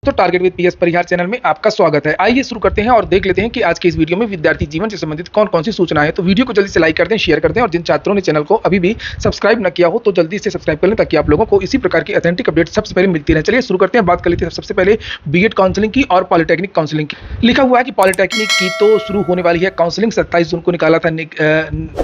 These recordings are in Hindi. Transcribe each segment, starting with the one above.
तो target with PS Parihar channel में आपका स्वागत है। आइए शुरू करते हैं और देख लेते हैं कि आज के इस वीडियो में विद्यार्थी जीवन से संबंधित कौन कौन सी सूचना है। तो वीडियो को जल्दी से लाइक कर दें, शेयर कर दें और जिन छात्रों ने चैनल को अभी भी सब्सक्राइब न किया हो तो जल्दी से सब्सक्राइब कर लें ताकि आप लोगों को इसी प्रकार की ऑथेंटिक अपडेट सबसे पहले मिलती रहे। चलिए शुरू करते हैं, बात कर लेते हैं सबसे पहले बीएड काउंसलिंग की और पॉलिटेक्निक काउंसलिंग की। लिखा हुआ है कि पॉलिटेक्निक की तो शुरू होने वाली है काउंसलिंग। 27 जून को निकाला था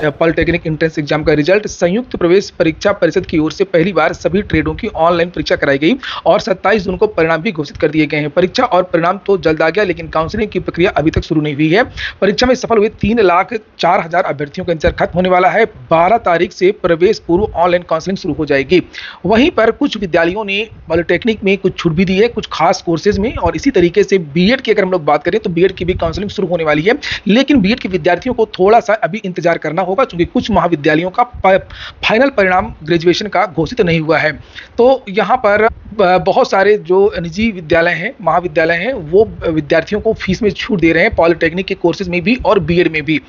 पॉलिटेक्निक एंट्रेंस एग्जाम का रिजल्ट। संयुक्त प्रवेश परीक्षा परिषद की ओर से पहली बार सभी ट्रेडों की ऑनलाइन परीक्षा कराई गई और 27 जून को परिणाम भी घोषित कर दिए गए हैं। परीक्षा और परिणाम तो जल्द आ गया, लेकिन काउंसलिंग की प्रक्रिया अभी तक शुरू नहीं हुई है। परीक्षा में सफल हुए 3,04,000 अभ्यर्थियों का इंतजार खत्म होने वाला है। 12 तारीख से प्रवेश पूर्व ऑनलाइन काउंसलिंग शुरू हो जाएगी। वहीं पर कुछ विद्यालयों ने पॉलिटेक्निक में कुछ छूट भी दी है कुछ खास कोर्सेज में, और इसी तरीके से बीएड की अगर हम लोग बात करें तो बीएड की भी काउंसलिंग शुरू होने वाली है। लेकिन बीएड के विद्यार्थियों को थोड़ा सा अभी इंतजार करना होगा, क्योंकि कुछ महाविद्यालयों का फाइनल परिणाम ग्रेजुएशन का घोषित नहीं हुआ है। तो यहाँ पर बहुत सारे जो निजी विद्यालय हैं, महाविद्यालय हैं, वो विद्यार्थियों को फीस में छूट दे रहे हैं, पॉलिटेक्निक के कोर्सेज में भी और बीएड में भी।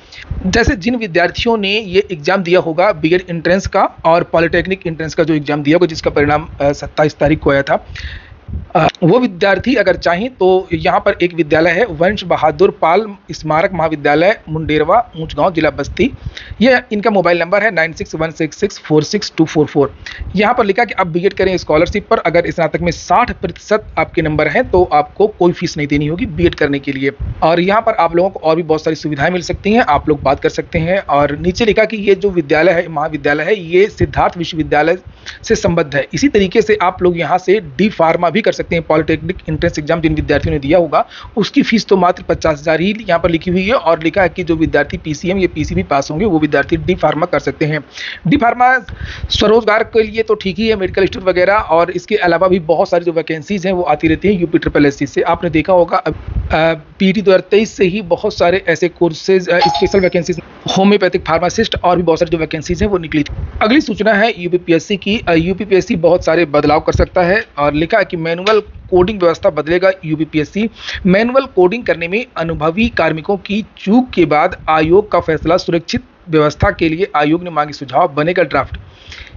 जैसे जिन विद्यार्थियों ने ये एग्जाम दिया होगा बीएड एंट्रेंस का और पॉलिटेक्निक एंट्रेंस का जो एग्जाम दिया होगा, जिसका परिणाम 27 तारीख को आया था, वो विद्यार्थी अगर चाहें तो यहाँ पर एक विद्यालय है वंश बहादुर पाल स्मारक महाविद्यालय मुंडेरवा ऊंचगांव जिला बस्ती। ये इनका मोबाइल नंबर है 9616646244। यहाँ पर लिखा कि आप बीएड करें स्कॉलरशिप पर। अगर स्नातक में 60% आपके नंबर हैं तो आपको कोई फीस नहीं देनी होगी बीएड करने के लिए। और यहाँ पर आप लोगों को और भी बहुत सारी सुविधाएं मिल सकती हैं, आप लोग बात कर सकते हैं। और नीचे लिखा कि ये जो विद्यालय है, महाविद्यालय है, ये सिद्धार्थ विश्वविद्यालय से संबद्ध है। इसी तरीके से आप लोग यहाँ से डी फार्मा भी कर सकते हैं। पॉलिटेक्निक एंट्रेंस एग्जाम जिन विद्यार्थियों ने दिया होगा उसकी फीस तो मात्र 50,000 ही यहाँ पर लिखी हुई है, और लिखा है कि जो विद्यार्थी पीसीएम या पीसीबी पास होंगे वो विद्यार्थी डी फार्मा कर सकते हैं। डी फार्मा स्वरोजगार के लिए तो ठीक ही है, मेडिकल स्टोर वगैरह, और इसके अलावा भी बहुत सारी जो वैकेंसीज हैं वो आती रहती हैं यूपी SSSC से। आपने देखा होगा पीटी 2023 से ही बहुत सारे ऐसे courses, special vacancies, homeopathic pharmacist और भी बहुत सारी जो वैकेंसीज हैं वो निकली थी। अगली सूचना है यूपीपीएससी की। यूपीपीएससी बहुत सारे बदलाव कर सकता है, और लिखा है कि मैनुअल कोडिंग व्यवस्था बदलेगा यूपीपीएससी। मैनुअल कोडिंग करने में अनुभवी कार्मिकों की चूक के बाद आयोग का फैसला। सुरक्षित व्यवस्था के लिए आयोग ने मांगे सुझाव, बनेगा ड्राफ्ट।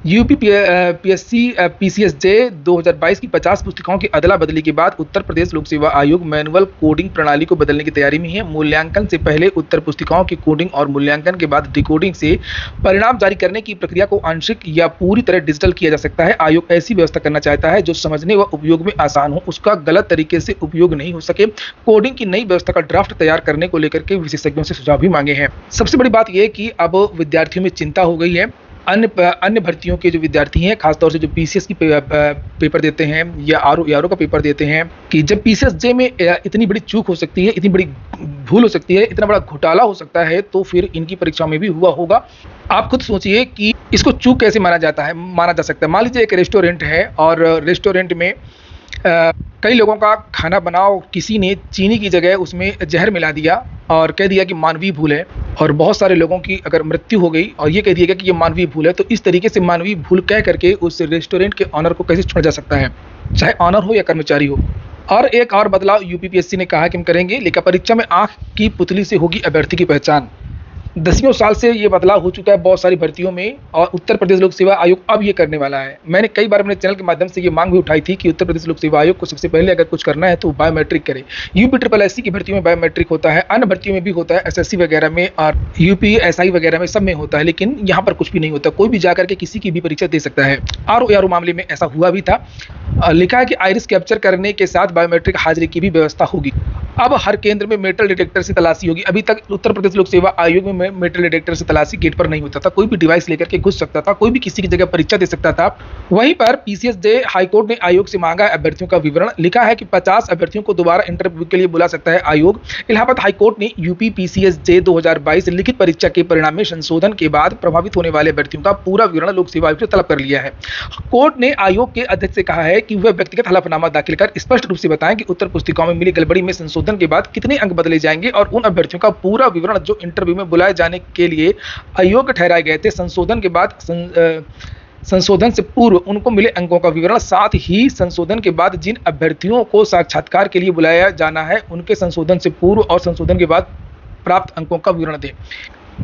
यूपीपीएससी पीसीएसजे 2022 की 50 पुस्तिकाओं की अदला बदली के बाद उत्तर प्रदेश लोक सेवा आयोग मैनुअल कोडिंग प्रणाली को बदलने की तैयारी में है। मूल्यांकन से पहले उत्तर पुस्तिकाओं की कोडिंग और मूल्यांकन के बाद डिकोडिंग से परिणाम जारी करने की प्रक्रिया को आंशिक या पूरी तरह डिजिटल किया जा सकता है। आयोग ऐसी व्यवस्था करना चाहता है जो समझने व उपयोग में आसान हो, उसका गलत तरीके से उपयोग नहीं हो सके। कोडिंग की नई व्यवस्था का ड्राफ्ट तैयार करने को लेकर के विशेषज्ञों से सुझाव भी मांगे हैं। सबसे बड़ी बात यह कि अब विद्यार्थियों में चिंता हो गई है। अन्य भर्तियों के जो विद्यार्थी हैं, खासतौर से जो पीसीएस की पेपर देते हैं या आरओ का पेपर देते हैं, कि जब पीसीएसजे में इतनी बड़ी चूक हो सकती है, इतनी बड़ी भूल हो सकती है, इतना बड़ा घोटाला हो सकता है, तो फिर इनकी परीक्षाओं में भी हुआ होगा। आप खुद सोचिए कि इसको चूक कैसे माना जा सकता है। मान लीजिए एक रेस्टोरेंट है और रेस्टोरेंट में कई लोगों का खाना बनाओ, किसी ने चीनी की जगह उसमें जहर मिला दिया और कह दिया कि मानवीय भूल है, और बहुत सारे लोगों की अगर मृत्यु हो गई और ये कह दिया गया कि ये मानवीय भूल है, तो इस तरीके से मानवीय भूल कह करके उस रेस्टोरेंट के ऑनर को कैसे छोड़ा जा सकता है, चाहे ऑनर हो या कर्मचारी हो। और एक और बदलाव यूपीपीएससी ने कहा कि हम करेंगे, लेकिन परीक्षा में आंख की पुतली से होगी अभ्यर्थी की पहचान। 10 साल से ये बदलाव हो चुका है बहुत सारी भर्तियों में, और उत्तर प्रदेश लोक सेवा आयोग अब ये करने वाला है। मैंने कई बार अपने चैनल के माध्यम से ये मांग भी उठाई थी कि उत्तर प्रदेश लोक सेवा आयोग को सबसे पहले अगर कुछ करना है तो बायोमेट्रिक करे। यूपी SSSC की भर्तियों में बायोमेट्रिक होता है, अन्य भर्तियों में भी होता है, एसएससी वगैरह में और यूपीएसआई वगैरह में, सब में होता है, लेकिन यहाँ पर कुछ भी नहीं होता। कोई भी जाकर के किसी की भी परीक्षा दे सकता है। आरओ मामले में ऐसा हुआ भी था। लिखा है कि आइरिस कैप्चर करने के साथ बायोमेट्रिक हाजिरी की भी व्यवस्था होगी। अब हर केंद्र में मेटल डिटेक्टर से तलाशी होगी। अभी तक उत्तर प्रदेश लोक सेवा आयोग में मेटल डिटेक्टर से तलाशी गेट पर नहीं होता था, कोई भी डिवाइस लेकर के घुस सकता था, कोई भी किसी की जगह परीक्षा दे सकता था। वहीं पर पीसीएसजे हाईकोर्ट ने आयोग से मांगा है अभ्यर्थियों का विवरण। लिखा है कि 50 अभ्यर्थियों को दोबारा इंटरव्यू के लिए बुला सकता है आयोग। इलाहाबाद हाईकोर्ट ने यूपी पीसीएसजे 2022 लिखित परीक्षा के परिणाम में संशोधन के बाद प्रभावित होने वाले अभ्यर्थियों का पूरा विवरण लोक सेवा आयोग से तलब कर लिया है। कोर्ट ने आयोग के अध्यक्ष से कहा है कि वह व्यक्तिगत हलफनामा दाखिल कर स्पष्ट रूप से बताएं कि उत्तर पुस्तिकाओं में मिली गड़बड़ी में संशोधन के बाद कितने अंक बदले जाएंगे, और उन अभ्यर्थियों का पूरा विवरण जो इंटरव्यू में बुलाए जाने के लिए अयोग्य ठहराए गए थे। संशोधन के बाद संशोधन से पूर्व उनको मिले अंकों का विवरण, साथ ही संशोधन के बाद जिन अभ्यर्थियों को साक्षात्कार के लिए बुलाया जाना है उनके संशोधन से पूर्व और संशोधन के बाद प्राप्त अंकों का विवरण दें।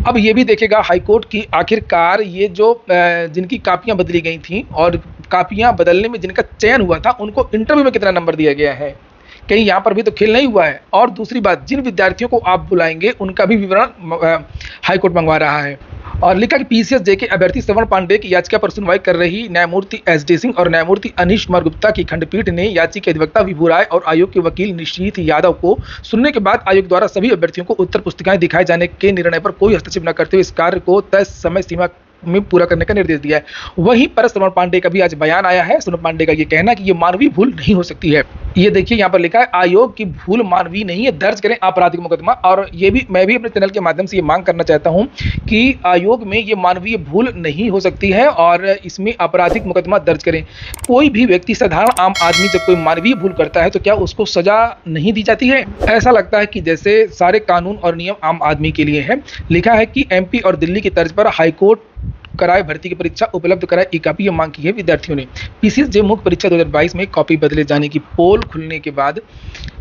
अब ये भी देखेगा हाईकोर्ट की आखिरकार ये जो जिनकी कापियां बदली गई थी और कापियां बदलने में जिनका चयन हुआ था उनको इंटरव्यू में कितना नंबर दिया गया है। कहीं यहाँ पर भी तो खेल नहीं हुआ है। और दूसरी बात, जिन विद्यार्थियों को आप बुलाएंगे उनका भी विवरण हाईकोर्ट मंगवा रहा है। और लिखा कि पीसीएस जेके अभ्यर्थी श्रवण पांडे की याचिका पर सुनवाई कर रही न्यायमूर्ति एसडी सिंह और न्यायमूर्ति अनीश कुमार गुप्ता की खंडपीठ ने याचिका अधिवक्ता विभू राय और आयोग के वकील निश्चित यादव को सुनने के बाद आयोग द्वारा सभी अभ्यर्थियों को उत्तर पुस्तिकाएं दिखाए जाने के निर्णय पर कोई हस्तक्षेप न करते हुए इस कार्य को तय समय सीमा में पूरा करने का निर्देश दिया है। वहीं पर श्रवण पांडे का भी आज बयान आया है। श्रवण पांडे का ये कहना कि ये मानवीय भूल नहीं हो सकती है। ये देखिए यहाँ पर लिखा है, आयोग की भूल मानवीय नहीं है, दर्ज करें आपराधिक मुकदमा। और ये भी मैं भी अपने चैनल के माध्यम से ये मांग करना चाहता हूँ कि आयोग में ये मानवीय भूल नहीं हो सकती है और इसमें आपराधिक मुकदमा दर्ज करें। कोई भी व्यक्ति, साधारण आम आदमी जब कोई मानवीय भूल करता है तो क्या उसको सजा नहीं दी जाती है? ऐसा लगता है कि जैसे सारे कानून और नियम आम आदमी के लिए है। लिखा है कि एमपी और दिल्ली की तर्ज पर हाईकोर्ट कराए भर्ती की परीक्षा उपलब्ध कराए, ई कॉपी मांग की है विद्यार्थियों ने। पीसीएस जे मुख्य परीक्षा 2022 में कॉपी बदले जाने की पोल खुलने के बाद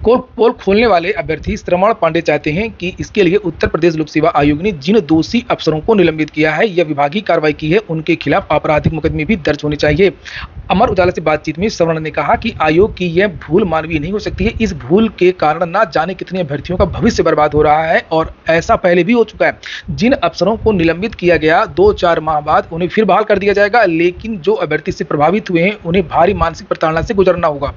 पोल खोलने वाले अभ्यर्थी श्रवण पांडे चाहते हैं कि इसके लिए उत्तर प्रदेश लोक सेवा आयोग ने जिन दोषी अफसरों को निलंबित किया है या विभागीय कार्रवाई की है उनके खिलाफ आपराधिक मुकदमे भी दर्ज होने चाहिए। अमर उजाला से बातचीत में श्रवण ने कहा कि आयोग की यह भूल मानवीय नहीं हो सकती है। इस भूल के कारण ना जाने कितने अभ्यर्थियों का भविष्य बर्बाद हो रहा है और ऐसा पहले भी हो चुका है। जिन अफसरों को निलंबित किया गया 2-4 माह बाद उन्हें फिर बहाल कर दिया जाएगा, लेकिन जो अभ्यर्थी से प्रभावित हुए हैं उन्हें भारी मानसिक प्रताड़ना से गुजरना होगा।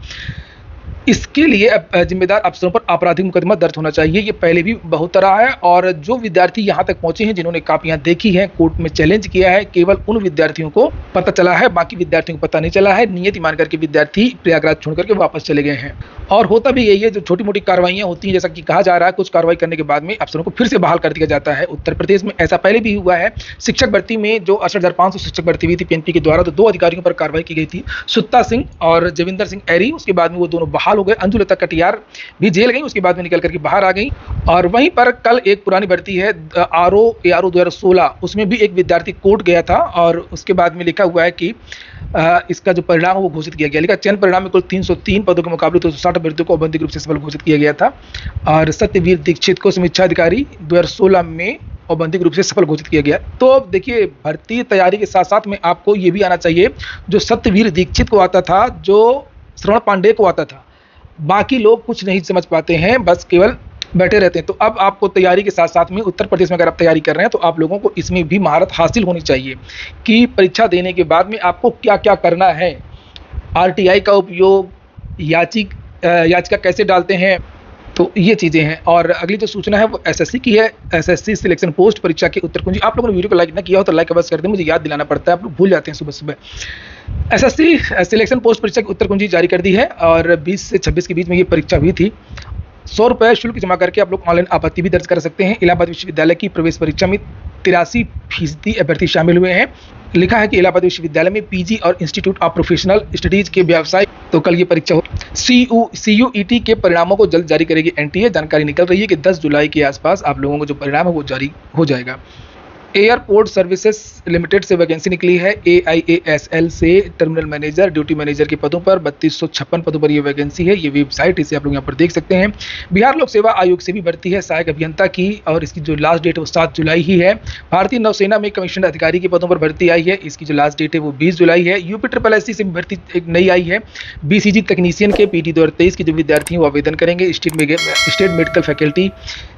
इसके लिए जिम्मेदार अफसरों पर आपराधिक मुकदमा दर्ज होना चाहिए। ये पहले भी बहुत रहा है और जो विद्यार्थी यहाँ तक पहुंचे हैं, जिन्होंने कापियां देखी हैं, कोर्ट में चैलेंज किया है, केवल उन विद्यार्थियों को पता चला है, बाकी विद्यार्थियों को पता नहीं चला है। नियत ईमान करके विद्यार्थी प्रयागराज छोड़ करके वापस चले गए हैं। और होता भी यही है, जो छोटी मोटी कार्रवाइयां होती हैं, जैसा कि कहा जा रहा है, कुछ कार्रवाई करने के बाद में अफसरों को फिर से बहाल कर दिया जाता है। उत्तर प्रदेश में ऐसा पहले भी हुआ है। शिक्षक भर्ती में जो 68,500 शिक्षक भर्ती हुई थी पीएनपी के द्वारा, तो 2 अधिकारियों पर कार्रवाई की गई थी, सुत्ता सिंह और जविंदर सिंह एरी। उसके बाद में वो दोनों बहाल हो गए। अंजुलता कटियार भी जेल गई, उसके बाद में निकल करके बाहर आ गई। और वहीं पर कल एक पुरानी भर्ती है आरओ 2016, उसमें भी एक विद्यार्थी कोर्ट गया था और उसके बाद में लिखा हुआ है कि इसका जो परिणाम वो घोषित किया गया। लेकिन चयन परिणाम में कुल 303 पदों के मुकाबले 260 अभ्यर्थियों को औपबंधिक रूप से सफल घोषित किया गया था। और सत्यवीर दीक्षित को समीक्षा अधिकारी 2016 में औपबंधिक रूप से सफल घोषित किया गया। तो देखिए, भर्ती तैयारी के साथ साथ में आपको ये भी आना चाहिए जो सत्यवीर दीक्षित को आता था, जो श्रवण पांडे को आता था। बाकी लोग कुछ नहीं समझ पाते हैं, बस केवल बैठे रहते हैं। तो अब आपको तैयारी के साथ साथ में उत्तर प्रदेश में अगर आप तैयारी कर रहे हैं तो आप लोगों को इसमें भी महारत हासिल होनी चाहिए कि परीक्षा देने के बाद में आपको क्या क्या करना है। आरटीआई का उपयोग, याचिका कैसे डालते हैं, तो ये चीज़ें हैं। और अगली जो सूचना है वो एसएससी की है। एसएससी सिलेक्शन पोस्ट परीक्षा के उत्तर कुंजी। आप लोगों ने वीडियो को लाइक ना किया हो तो लाइक अवश्य कर दें, मुझे याद दिलाना पड़ता है, आप लोग भूल जाते हैं सुबह सुबह। एसएससी सिलेक्शन पोस्ट परीक्षा की उत्तर कुंजी जारी कर दी है और 20 से 26 के बीच में ये परीक्षा हुई थी। 100 रुपये शुल्क जमा करके आप लोग ऑनलाइन आपत्ति भी दर्ज कर सकते हैं। इलाहाबाद विश्वविद्यालय की प्रवेश परीक्षा में 83% अभ्यर्थी शामिल हुए हैं। लिखा है कि इलाहाबाद विश्वविद्यालय में पीजी और इंस्टीट्यूट ऑफ प्रोफेशनल स्टडीज के व्यवसाय, तो कल ये परीक्षा हो। सीयूईटी के परिणामों को जल्द जारी करेगी एनटीए। जानकारी निकल रही है कि 10 जुलाई के आसपास आप लोगों को जो परिणाम है वो जारी हो जाएगा। एयरपोर्ट सर्विसेज लिमिटेड से वैकेंसी निकली है। AIASL से टर्मिनल मैनेजर, ड्यूटी मैनेजर के पदों पर 3256 पदों पर ये वैकेंसी है। ये वेबसाइट, इसे आप लोग यहाँ पर देख सकते हैं। बिहार लोक सेवा आयोग से भी भर्ती है सहायक अभियंता की और इसकी जो लास्ट डेट है वो 7 जुलाई ही है। भारतीय नौसेना में कमीशन अधिकारी के पदों पर भर्ती आई है। इसकी जो लास्ट डेट है वो 20 जुलाई है। UPSSC से भर्ती एक नई आई है। BCG तकनीशियन के PT 2023 के जो विद्यार्थी हैं वो आवेदन करेंगे। स्टेट मेडिकल फैकल्टी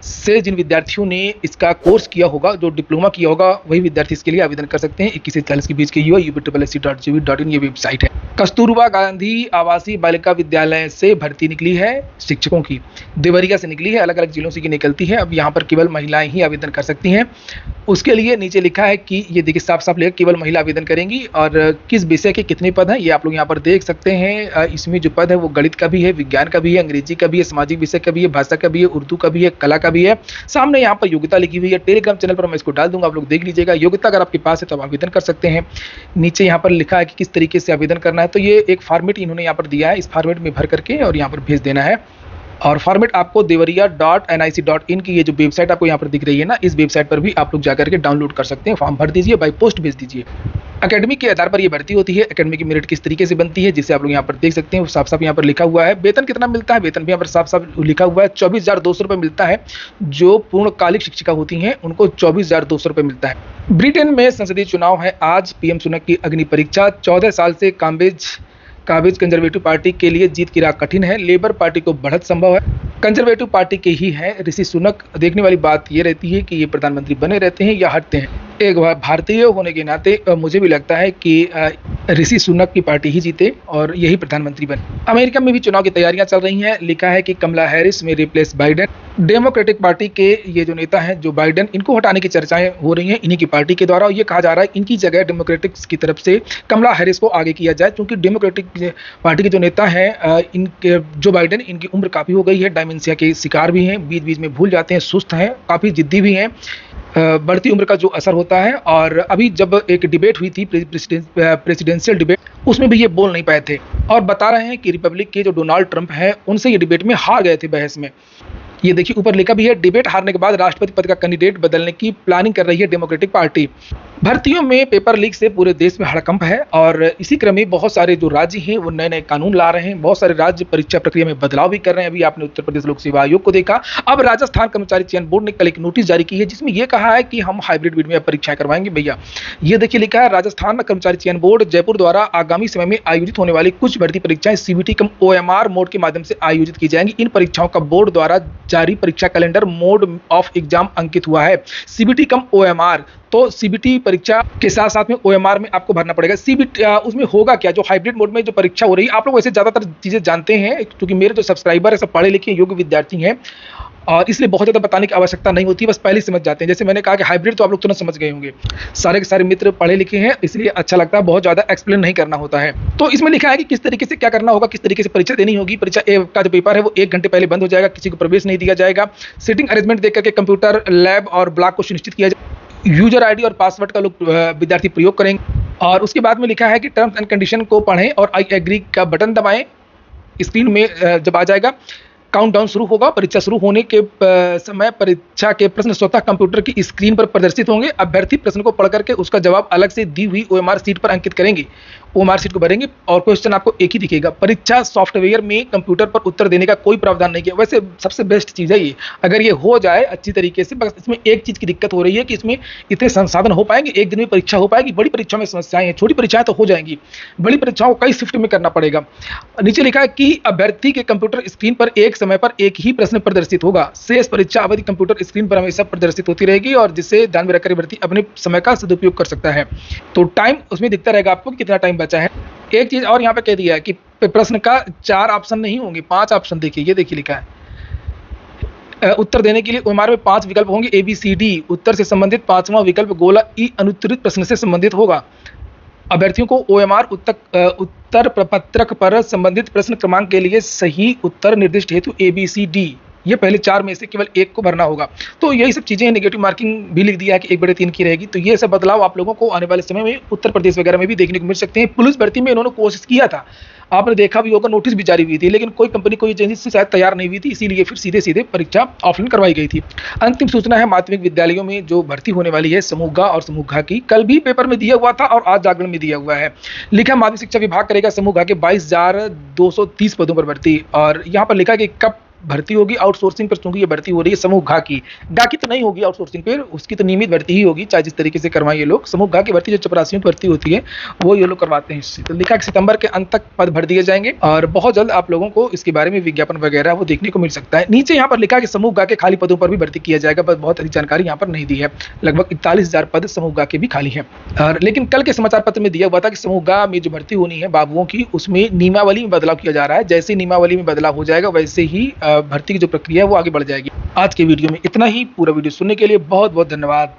से जिन विद्यार्थियों ने इसका कोर्स किया होगा, जो डिप्लोमा किया होगा, वही विद्यार्थी इसके लिए आवेदन कर सकते हैं। 21 से 40 के बीच के युवा UPSSC.gov.in ये वेबसाइट है। कस्तूरबा गांधी आवासीय बालिका विद्यालय से भर्ती निकली है शिक्षकों की। देवरिया से निकली है, अलग अलग जिलों से की निकलती है। अब यहाँ पर केवल महिलाएं ही आवेदन कर सकती हैं। उसके लिए नीचे लिखा है कि ये देखिए साफ साफ लिखा, केवल महिला आवेदन करेंगी। और किस विषय के कितने पद हैं ये आप लोग यहाँ पर देख सकते हैं। इसमें जो पद है वो गणित का भी है, विज्ञान का भी है, अंग्रेजी का भी है, सामाजिक विषय का भी है, भाषा का भी है, उर्दू का भी है, कला का भी है। सामने यहाँ पर योग्यता लिखी हुई है। टेलीग्राम चैनल पर मैं इसको डाल दूंगा, आप लोग देख लीजिएगा। योग्यता अगर आपके पास है तो आप आवेदन कर सकते हैं। नीचे यहाँ पर लिखा है कि किस तरीके से आवेदन करना है, तो ये एक फॉर्मेट इन्होंने यहाँ पर दिया है। इस फॉर्मेट में भर करके और यहाँ पर भेज देना है। और फॉर्मेट आपको देवरिया.nic.in की ये जो वेबसाइट आपको यहाँ पर दिख रही है ना, इस वेबसाइट पर भी आप लोग जाकर के डाउनलोड कर सकते हैं। फॉर्म भर दीजिए, बाय पोस्ट भेज दीजिए। एकेडमिक के आधार पर ये भर्ती होती है। एकेडमिक की मेरिट किस तरीके से बनती है जिसे आप लोग यहाँ पर देख सकते हैं, वो साफ साफ यहाँ पर लिखा हुआ है। वेतन कितना मिलता है, वेतन भी यहाँ पर साफ साफ लिखा हुआ है। 24,200 रुपये मिलता है। जो पूर्णकालिक शिक्षिका होती हैं उनको 24,200 रुपये मिलता है। ब्रिटेन में संसदीय चुनाव है आज। PM सुनक की अग्नि परीक्षा। 14 साल से काबिज कंजर्वेटिव पार्टी के लिए जीत की राह कठिन है, लेबर पार्टी को बढ़त संभव है। कंजर्वेटिव पार्टी के ही हैं ऋषि सुनक। देखने वाली बात ये रहती है कि ये प्रधानमंत्री बने रहते हैं या हटते हैं। एक भारतीय होने के नाते मुझे भी लगता है कि ऋषि सुनक की पार्टी ही जीते और यही प्रधानमंत्री बने। अमेरिका में भी चुनाव की तैयारियां चल रही हैं। लिखा है कि कमला हैरिस में रिप्लेस बाइडेन। डेमोक्रेटिक पार्टी के ये जो नेता हैं जो बाइडेन, इनको हटाने की चर्चाएं हो रही हैं इन्हीं की पार्टी के द्वारा। और ये कहा जा रहा है इनकी जगह डेमोक्रेटिक्स की तरफ से कमला हैरिस को आगे किया जाए, क्योंकि डेमोक्रेटिक पार्टी के जो नेता हैं इनके जो बाइडेन, इनकी उम्र काफ़ी हो गई है, डायमेंशिया के शिकार भी हैं, बीच बीच में भूल जाते हैं, सुस्त हैं, काफ़ी जिद्दी भी हैं। बढ़ती उम्र का जो असर होता है। और अभी जब एक डिबेट हुई थी प्रेसिडेंशियल डिबेट, उसमें भी ये बोल नहीं पाए थे और बता रहे हैं कि रिपब्लिक के जो डोनाल्ड ट्रंप हैं उनसे ये डिबेट में हार गए थे बहस में। ये देखिए ऊपर लिखा भी है, डिबेट हारने के बाद राष्ट्रपति पद का कैंडिडेट बदलने की प्लानिंग कर रही है डेमोक्रेटिक पार्टी। भर्तियों में पेपर लीक से पूरे देश में हड़कंप है और इसी क्रम में बहुत सारे जो राज्य हैं वो नए नए कानून ला रहे हैं। बहुत सारे राज्य परीक्षा प्रक्रिया में बदलाव भी कर रहे हैं। अभी आपने उत्तर प्रदेश लोक सेवा आयोग को देखा। अब राजस्थान कर्मचारी चयन बोर्ड ने कल एक नोटिस जारी की है जिसमें यह कहा है कि हम हाइब्रिड विध में परीक्षाएं करवाएंगे। भैया ये देखिए लिखा है, राजस्थान कर्मचारी चयन बोर्ड जयपुर द्वारा आगामी समय में आयोजित होने वाली कुछ भर्ती परीक्षाएं सीबीटी कम ओएमआर मोड के माध्यम से आयोजित की जाएंगी। इन परीक्षाओं का बोर्ड द्वारा जारी परीक्षा कैलेंडर मोड ऑफ एग्जाम अंकित हुआ है। सीबीटी कम ओएमआर, तो सीबीटी परीक्षा के साथ साथ में ओएमआर में आपको भरना पड़ेगा। सीबीटी उसमें होगा क्या, जो हाइब्रिड मोड में जो परीक्षा हो रही है, आप लोग वैसे ज़्यादातर चीज़ें जानते हैं क्योंकि मेरे जो सब्सक्राइबर है सब पढ़े लिखे योग्य विद्यार्थी हैं और इसलिए बहुत ज़्यादा बताने की आवश्यकता नहीं होती, बस पहले ही समझ जाते हैं। जैसे मैंने कहा कि हाइब्रिड तो आप लोग तुरंत समझ गए होंगे, सारे के सारे मित्र पढ़े लिखे हैं इसलिए अच्छा लगता है, बहुत ज़्यादा एक्सप्लेन नहीं करना होता है। तो इसमें लिखा है कि किस तरीके से क्या करना होगा, किस तरीके से परीक्षा देनी होगी। परीक्षा का जो पेपर है वो 1 घंटे पहले बंद हो जाएगा, किसी को प्रवेश नहीं दिया जाएगा। सीटिंग अरेंजमेंट देकर के कंप्यूटर लैब और ब्लॉक को सुनिश्चित किया जाए। यूजर आईडी और पासवर्ड का लोग विद्यार्थी प्रयोग करेंगे। और उसके बाद में लिखा है कि टर्म्स एंड कंडीशन को पढ़ें और आई एग्री का बटन दबाएं। स्क्रीन में जब आ जाएगा काउंटडाउन शुरू होगा। परीक्षा शुरू होने के समय परीक्षा के प्रश्न स्वतः कंप्यूटर की स्क्रीन पर प्रदर्शित होंगे। अभ्यर्थी प्रश्न को पढ़ करके उसका जवाब अलग से दी हुई ओएमआर सीट पर अंकित करेंगे। ओएमआर सीट को भरेंगे और क्वेश्चन आपको एक ही दिखेगा। परीक्षा सॉफ्टवेयर में कंप्यूटर पर उत्तर देने का कोई प्रावधान नहीं किया। वैसे सबसे बेस्ट चीज़ है ये, अगर ये हो जाए अच्छी तरीके से। बस इसमें एक चीज़ की दिक्कत हो रही है कि इसमें इतने संसाधन हो पाएंगे, एक दिन में परीक्षा हो पाएगी। बड़ी परीक्षा में समस्याएं हैं, छोटी परीक्षाएं तो हो जाएंगी, बड़ी परीक्षाओं को कई शिफ्ट में करना पड़ेगा। नीचे लिखा है कि अभ्यर्थी के कंप्यूटर स्क्रीन पर एक समय पर एक ही प्रश्न प्रदर्शित होगा। शेष परीक्षा अवधि कंप्यूटर स्क्रीन पर हमेशा प्रदर्शित होती रहेगी और जिससे ध्यान में रखकर अभ्यर्थी अपने समय का सदुपयोग कर सकता है। तो टाइम उसमें दिखता रहेगा आपको कि कितना टाइम बचा है। एक चीज और यहाँ पे कह दिया है कि प्रश्न का 4 ऑप्शन नहीं होंगे, 5 ऑप्शन। देखिए ये देखिए लिखा है, उत्तर देने के लिए ओएमआर में 5 विकल्प होंगे ABCD। उत्तर से संबंधित 5वां विकल्प गोला ई अनुत्तरित प्रश्न से संबंधित होगा। अभ्यर्थियों को ओएमआर उत्तर प्रपत्रक पर संबंधित प्रश्न क्रमांक के लिए सही उत्तर निर्दिष्ट हेतु ABCD, ये पहले 4 में से केवल 1 को भरना होगा। तो यही सब चीज़ें, नेगेटिव मार्किंग भी लिख दिया है कि 1/3 की रहेगी। तो ये सब बदलाव आप लोगों को आने वाले समय में उत्तर प्रदेश वगैरह में भी देखने को मिल सकते हैं। पुलिस भर्ती में इन्होंने कोशिश किया था, आपने देखा भी होगा, नोटिस भी जारी हुई थी, लेकिन कोई कंपनी कोई एजेंसी से शायद तैयार नहीं हुई थी, इसीलिए फिर सीधे सीधे परीक्षा ऑफलाइन करवाई गई थी। अंतिम सूचना है माध्यमिक विद्यालयों में जो भर्ती होने वाली है समूह ग और समूह घ की, कल भी पेपर में दिया हुआ था और आज जागरण में दिया हुआ है। लिखा माध्यमिक शिक्षा विभाग करेगा समूह घ के 22,230 पदों पर भर्ती। और यहाँ पर लिखा है कि कब भर्ती होगी, आउटसोर्सिंग पर, चूंकि ये भर्ती हो रही है समूह घ की तो नहीं होगी आउटसोर्सिंग पर, उसकी तो नियमित भर्ती ही होगी, चाहे जिस तरीके से करवाएं ये लोग। समूह घ की भर्ती जो चपरासियों की भर्ती होती है वो ये लोग करवाते हैं इससे। तो लिखा कि सितंबर के अंत तक पद भर दिए जाएंगे और बहुत जल्द आप लोगों को इसके बारे में विज्ञापन वगैरह वो देखने को मिल सकता है। नीचे यहाँ पर लिखा है कि समूह घ के खाली पदों पर भी भर्ती किया जाएगा, बस बहुत अधिक जानकारी यहाँ पर नहीं दी है। लगभग 41,000 पद समूह घ के भी खाली है। और लेकिन कल के समाचार पत्र में दिया हुआ था कि समूह घ में जो भर्ती होनी है बाबुओं की, उसमें नियमावली में बदलाव किया जा रहा है। जैसे नियमावली में बदलाव हो जाएगा वैसे ही भर्ती की जो प्रक्रिया है वो आगे बढ़ जाएगी। आज के वीडियो में इतना ही। पूरा वीडियो सुनने के लिए बहुत बहुत धन्यवाद।